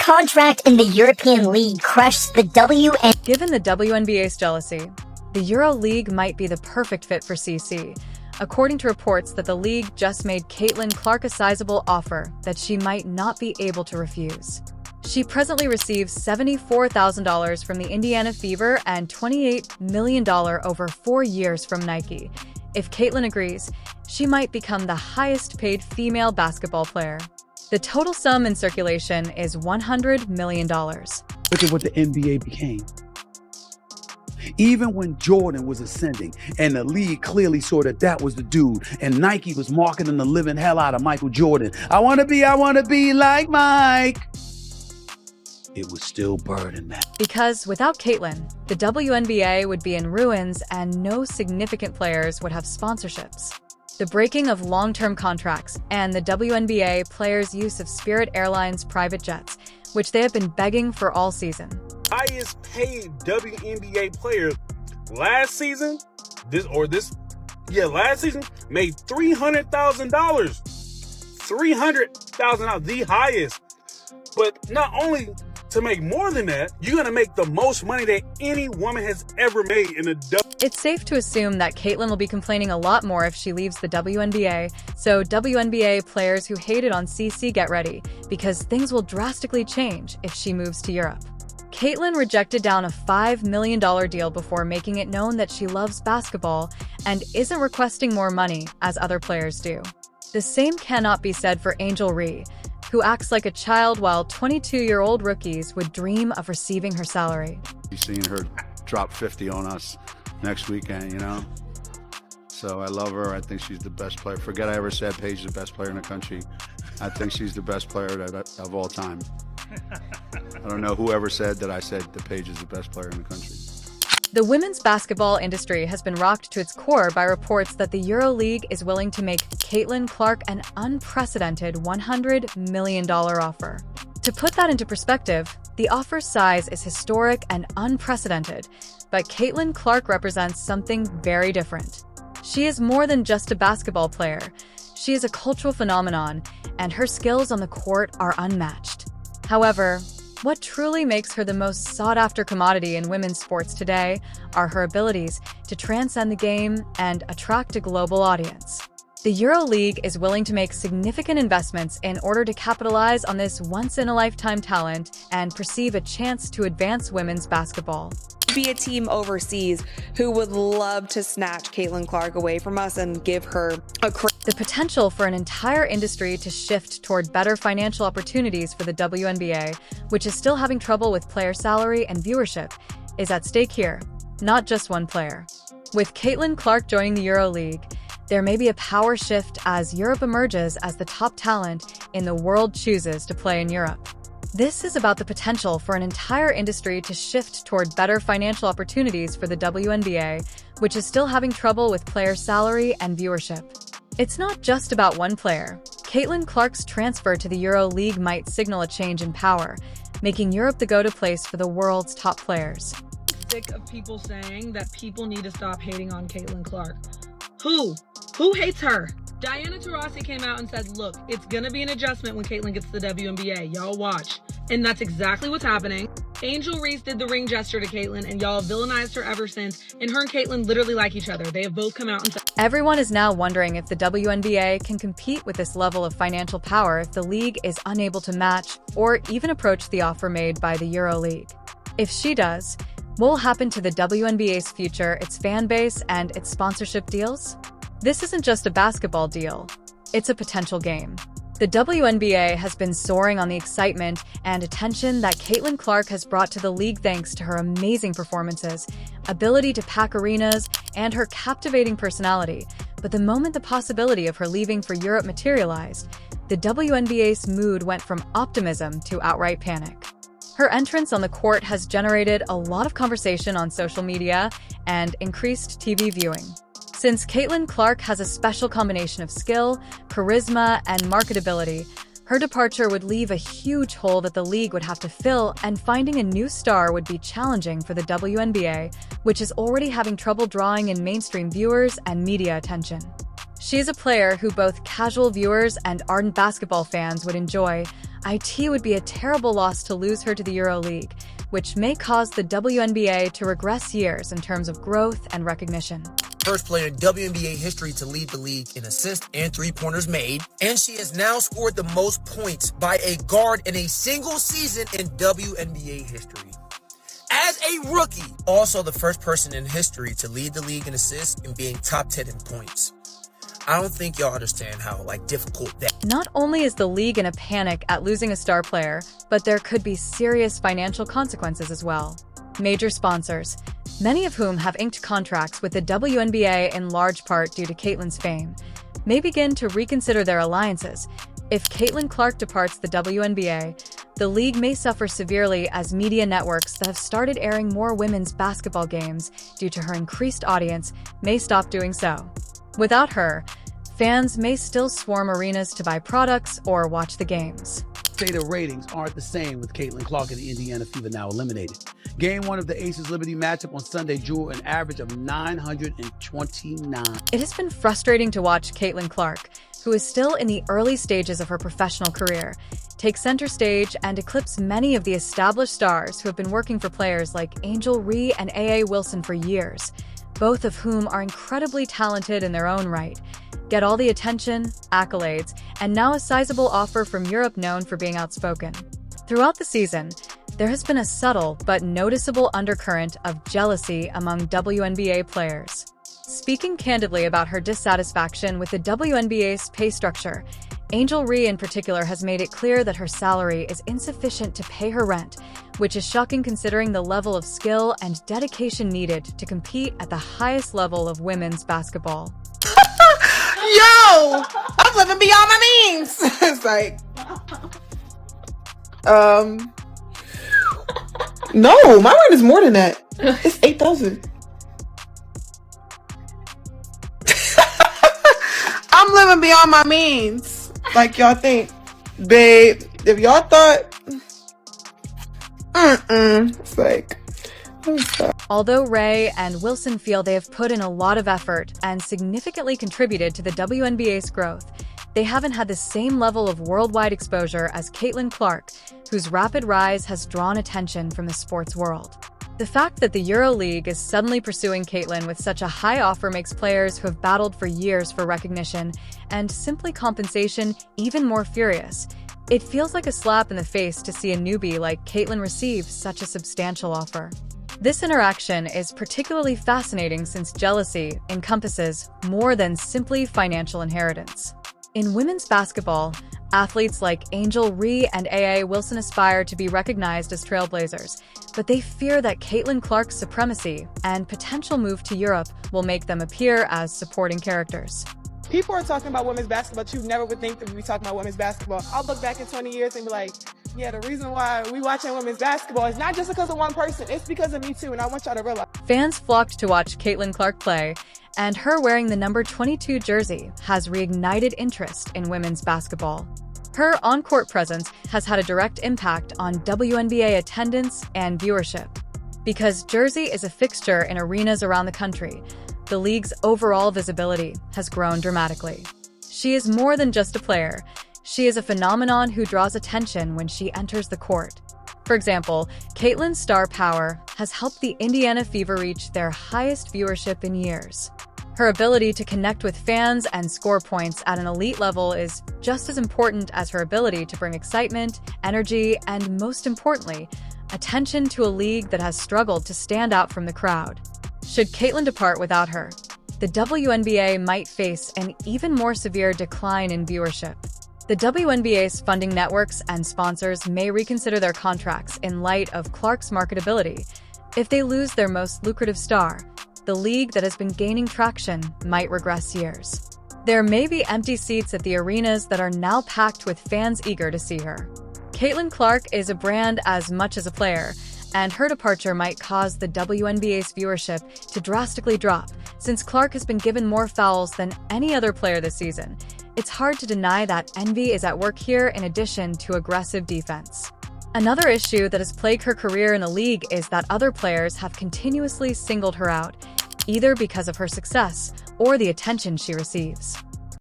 contract in the European League crushed the WNBA. Given the WNBA's jealousy, the EuroLeague might be the perfect fit for CC, according to reports that the league just made Caitlin Clark a sizable offer that she might not be able to refuse. She presently receives $74,000 from the Indiana Fever and $28 million over 4 years from Nike. If Caitlin agrees, she might become the highest-paid female basketball player. The total sum in circulation is $100 million. Look at what the NBA became. Even when Jordan was ascending and the league clearly saw that that was the dude, and Nike was marketing the living hell out of Michael Jordan. I want to be like Mike. It was still burning that. Because without Caitlin, the WNBA would be in ruins and no significant players would have sponsorships. The breaking of long-term contracts and the WNBA players' use of Spirit Airlines private jets, which they have been begging for all season. Highest paid WNBA player last season, last season made $300,000. $300,000, the highest. But not only to make more than that, you're going to make the most money that any woman has ever made in a It's safe to assume that Caitlin will be complaining a lot more if she leaves the WNBA, so WNBA players who hated on CC get ready, because things will drastically change if she moves to Europe. Caitlin rejected down a $5 million deal before making it known that she loves basketball and isn't requesting more money as other players do. The same cannot be said for Angel Ree, who acts like a child while 22-year-old rookies would dream of receiving her salary. You've seen her drop 50 on us next weekend, you know? So I love her. I think she's the best player. Forget I ever said Paige is the best player in the country. I think she's the best player of all time. I don't know whoever said that I said that Paige is the best player in the country. The women's basketball industry has been rocked to its core by reports that the EuroLeague is willing to make Caitlin Clark an unprecedented $100 million offer. To put that into perspective, the offer's size is historic and unprecedented, but Caitlin Clark represents something very different. She is more than just a basketball player. She is a cultural phenomenon, and her skills on the court are unmatched. However, what truly makes her the most sought-after commodity in women's sports today are her abilities to transcend the game and attract a global audience. The EuroLeague is willing to make significant investments in order to capitalize on this once-in-a-lifetime talent and perceive a chance to advance women's basketball. Be a team overseas who would love to snatch Caitlin Clark away from us and give her a The potential for an entire industry to shift toward better financial opportunities for the WNBA, which is still having trouble with player salary and viewership, is at stake here, not just one player. With Caitlin Clark joining the EuroLeague, there may be a power shift as Europe emerges as the top talent in the world chooses to play in Europe. This is about the potential for an entire industry to shift toward better financial opportunities for the WNBA, which is still having trouble with player salary and viewership. It's not just about one player. Caitlin Clark's transfer to the EuroLeague might signal a change in power, making Europe the go-to place for the world's top players. Sick of people saying that people need to stop hating on Caitlin Clark. Who hates her? Diana Taurasi came out and said, look, it's gonna be an adjustment when Caitlin gets to the WNBA. Y'all watch. And that's exactly what's happening. Angel Reese did the ring gesture to Caitlin, and y'all have villainized her ever since, and her and Caitlin literally like each other. They have both come out and said... Everyone is now wondering if the WNBA can compete with this level of financial power if the league is unable to match or even approach the offer made by the EuroLeague. If she does, what will happen to the WNBA's future, its fan base, and its sponsorship deals? This isn't just a basketball deal. It's a potential game. The WNBA has been soaring on the excitement and attention that Caitlin Clark has brought to the league thanks to her amazing performances, ability to pack arenas, and her captivating personality. But the moment the possibility of her leaving for Europe materialized, the WNBA's mood went from optimism to outright panic. Her entrance on the court has generated a lot of conversation on social media and increased TV viewing. Since Caitlin Clark has a special combination of skill, charisma, and marketability, her departure would leave a huge hole that the league would have to fill, and finding a new star would be challenging for the WNBA, which is already having trouble drawing in mainstream viewers and media attention. She is a player who both casual viewers and ardent basketball fans would enjoy, IT would be a terrible loss to lose her to the EuroLeague, which may cause the WNBA to regress years in terms of growth and recognition. First player in WNBA history to lead the league in assists and three-pointers made, and she has now scored the most points by a guard in a single season in WNBA history. As a rookie, also the first person in history to lead the league in assists and being top 10 in points. I don't think y'all understand how difficult that. Not only is the league in a panic at losing a star player, but there could be serious financial consequences as well. Major sponsors, many of whom have inked contracts with the WNBA in large part due to Caitlyn's fame, may begin to reconsider their alliances. If Caitlin Clark departs the WNBA, the league may suffer severely as media networks that have started airing more women's basketball games due to her increased audience may stop doing so. Without her, fans may still swarm arenas to buy products or watch the games. Say the ratings aren't the same with Caitlin Clark and the Indiana Fever now eliminated. Game 1 of the Aces Liberty matchup on Sunday drew an average of 929. It has been frustrating to watch Caitlin Clark, who is still in the early stages of her professional career, take center stage and eclipse many of the established stars who have been working for players like Angel Reese and A.A. Wilson for years, both of whom are incredibly talented in their own right, get all the attention, accolades, and now a sizable offer from Europe known for being outspoken. Throughout the season, there has been a subtle but noticeable undercurrent of jealousy among WNBA players. Speaking candidly about her dissatisfaction with the WNBA's pay structure, Angel Reese in particular has made it clear that her salary is insufficient to pay her rent, which is shocking considering the level of skill and dedication needed to compete at the highest level of women's basketball. Yo! I'm living beyond my means! It's like... No, my rent is more than that. It's 8,000. I'm living beyond my means. Like y'all think. Babe, if y'all thought... It's like... Although Ray and Wilson feel they have put in a lot of effort and significantly contributed to the WNBA's growth, they haven't had the same level of worldwide exposure as Caitlin Clark, whose rapid rise has drawn attention from the sports world. The fact that the EuroLeague is suddenly pursuing Caitlin with such a high offer makes players who have battled for years for recognition and simply compensation even more furious. It feels like a slap in the face to see a newbie like Caitlin receive such a substantial offer. This interaction is particularly fascinating since jealousy encompasses more than simply financial inheritance. In women's basketball, athletes like Angel Reese and A.A. Wilson aspire to be recognized as trailblazers, but they fear that Caitlin Clark's supremacy and potential move to Europe will make them appear as supporting characters. People are talking about women's basketball, but you never would think that we'd be talking about women's basketball. I'll look back in 20 years and be like, yeah, the reason why we watching women's basketball is not just because of one person, it's because of me too, and I want y'all to realize. Fans flocked to watch Caitlin Clark play, and her wearing the number 22 jersey has reignited interest in women's basketball. Her on-court presence has had a direct impact on WNBA attendance and viewership. Because Jersey is a fixture in arenas around the country, the league's overall visibility has grown dramatically. She is more than just a player. She is a phenomenon who draws attention when she enters the court. For example, Caitlin's star power has helped the Indiana Fever reach their highest viewership in years. Her ability to connect with fans and score points at an elite level is just as important as her ability to bring excitement, energy, and most importantly, attention to a league that has struggled to stand out from the crowd. Should Caitlin depart without her, the WNBA might face an even more severe decline in viewership. The WNBA's funding networks and sponsors may reconsider their contracts in light of Clark's marketability. If they lose their most lucrative star, the league that has been gaining traction might regress years. There may be empty seats at the arenas that are now packed with fans eager to see her. Caitlin Clark is a brand as much as a player, and her departure might cause the WNBA's viewership to drastically drop, since Clark has been given more fouls than any other player this season. It's hard to deny that envy is at work here in addition to aggressive defense. Another issue that has plagued her career in the league is that other players have continuously singled her out, either because of her success or the attention she receives.